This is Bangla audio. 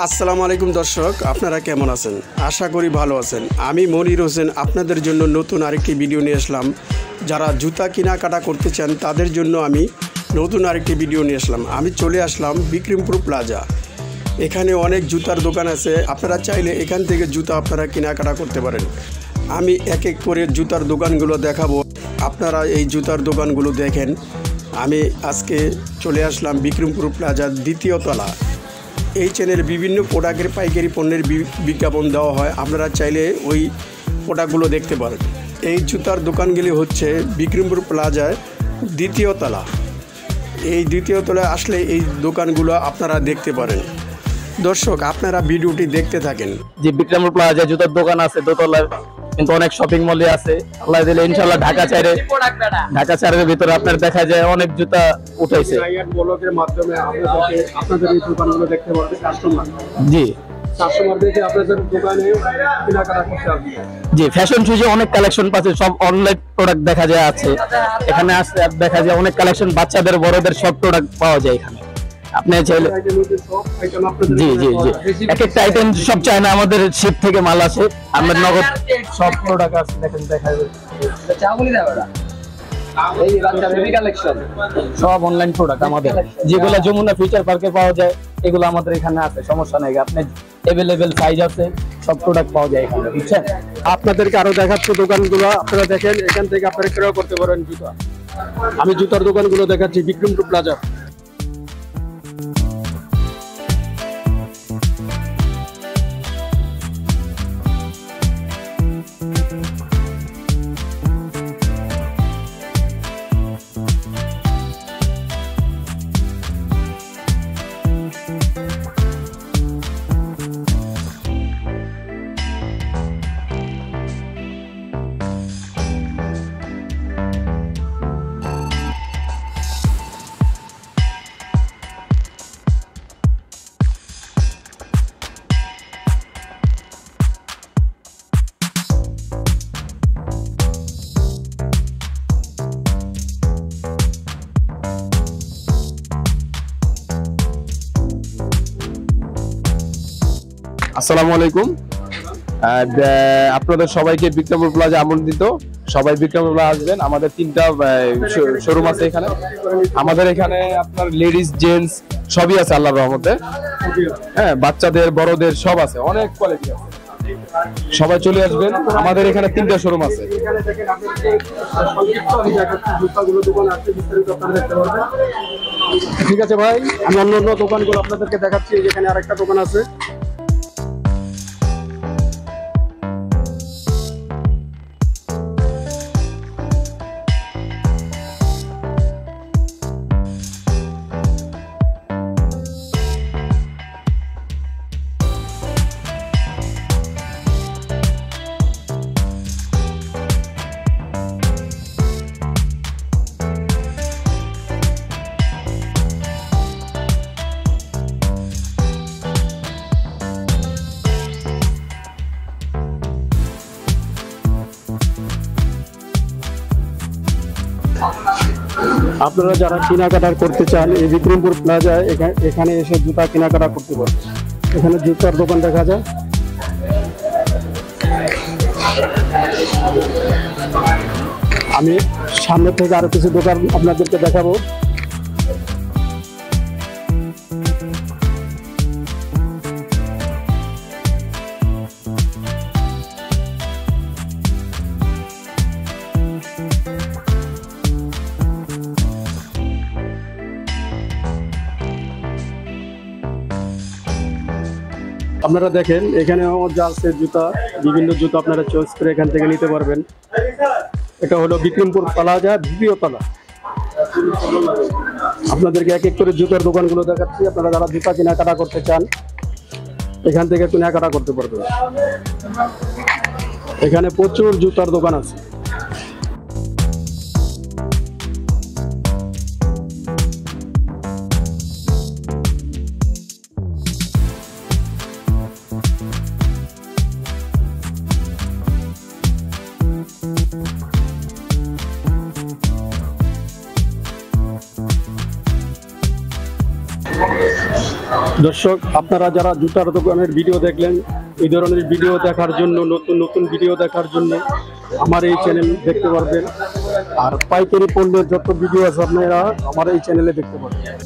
আসসালামু আলাইকুম দর্শক, আপনারা কেমন আছেন? আশা করি ভালো আছেন। আমি মনির হোসেন আপনাদের জন্য নতুন আরেকটি ভিডিও নিয়ে আসলাম। যারা জুতা কেনাকাটা করতে চান তাদের জন্য আমি নতুন আরেকটি ভিডিও নিয়ে আসলাম। আমি চলে আসলাম বিক্রমপুর প্লাজা। এখানে অনেক জুতার দোকান আছে, আপনারা চাইলে এখান থেকে জুতা আপনারা কেনাকাটা করতে পারেন। আমি এক এক করে জুতার দোকানগুলো দেখাবো, আপনারা এই জুতার দোকানগুলো দেখেন। আমি আজকে চলে আসলাম বিক্রমপুর প্লাজার দ্বিতীয় তলা। এই চ্যানেলে বিভিন্ন প্রোডাক্টের পাইকারি পণ্যের বিজ্ঞাপন দেওয়া হয়, আপনারা চাইলে ওই প্রোডাক্টগুলো দেখতে পারেন। এই জুতার দোকানগুলি হচ্ছে বিক্রমপুর প্লাজায় দ্বিতীয় তলা। এই দ্বিতীয় তলায় আসলে এই দোকানগুলো আপনারা দেখতে পারেন। দর্শক, আপনারা ভিডিওটি দেখতে থাকেন। যে বিক্রমপুর প্লাজায় জুতার দোকান আছে দোতলায়, কিন্তু অনেক শপিং মলে আছে। আল্লাহ দিলে ইনশাআল্লাহ ঢাকা চারের ভিতরে আপনার দেখা যায় অনেক জুতা উঠাইছে। ব্লগের মাধ্যমে আপনাদের এই দোকানগুলো দেখতে পারবেন কাস্টমার। জি, কাস্টমারদেরকে আপনাদের দোকানে কেনাকাটা করতে হবে। জি, ফ্যাশন শুজে অনেক কালেকশন পাচ্ছে, সব অনলাইন প্রোডাক্ট দেখা যায় আছে। এখানে আসলে দেখা যায় অনেক কালেকশন, বাচ্চাদের বড়দের সব প্রোডাক্ট পাওয়া যায় এখানে। আপনি চাইলে জি জি জি এক একটা আইটেম সব চায় না, আমাদের শিপ থেকে মাল আসে, আমাদের নগদ সব প্রোডাক্ট আছে। দেখেন দেখা সব অনলাইন প্রোডাক্ট আমাদের, যেগুলো যমুনা ফিউচার পার্কে পাওয়া যায় এগুলো আমাদের এখানে আছে। সমস্যা নাই, আপনি এভেলেবেল সাইজ আছে, সব প্রোডাক্ট পাওয়া যায় এখানে, বুঝছেন? আপনাদেরকে আরো দেখাচ্ছি দোকানগুলো, আপনারা দেখেন। এখান থেকে আপনারা ক্রয় করতে পারেন জুতা। আমি জুতার দোকানগুলো দেখাচ্ছি বিক্রমপুর প্লাজা। আসসালামু আলাইকুম। আপনাদের সবাইকে বিক্রমপুর প্লাজা আমন্ত্রিত। সবাই বিক্রমপুর প্লাজা আসবেন। আমাদের 3টা শোরুম আছে এখানে। আমাদের এখানে আপনার লেডিস জেন্টস সবই আছে আল্লাহর রহমতে। হ্যাঁ, বাচ্চাদের বড়দের সব আছে, অনেক কোয়ালিটি আছে। সবাই চলে আসবেন, আমাদের এখানে 3টা শোরুম আছে। ঠিক আছে ভাই, আমি অন্য অন্য দোকানগুলো আপনাদেরকে দেখাচ্ছি। যেখানে আরেকটা দোকান আছে। আপনারা যারা কেনাকাটা করতে চান এই বিক্রমপুর প্লাজায় এখানে এসে জুতা কেনাকাটা করতে পারেন। এখানে জুতার দোকান দেখা যায়। আমি সামনে থেকে আরো কিছু দোকান আপনাদেরকে দেখাবো। আপনারা দেখেন এখানে যা আছে জুতা, বিভিন্ন জুতা আপনারা চয়েস করে এখান থেকে নিতে পারবেন। এটা হলো বিক্রমপুর প্লাজা দ্বিতীয় তলা। আপনাদেরকে এক এক করে জুতার দোকানগুলো দেখাচ্ছি। আপনারা যারা জুতা কেনাকাটা করতে চান এখান থেকে কেনাকাটা করতে পারবেন। এখানে প্রচুর জুতার দোকান আছে। দর্শক, আপনারা যারা জুতার দোকানের ভিডিও দেখলেন, এই ধরনের ভিডিও দেখার জন্য, নতুন নতুন ভিডিও দেখার জন্য আমার এই চ্যানেল দেখতে পারবেন। আর পাইকারি পণ্যের যত ভিডিও আছে আপনারা আমার এই চ্যানেলে দেখতে পারবেন।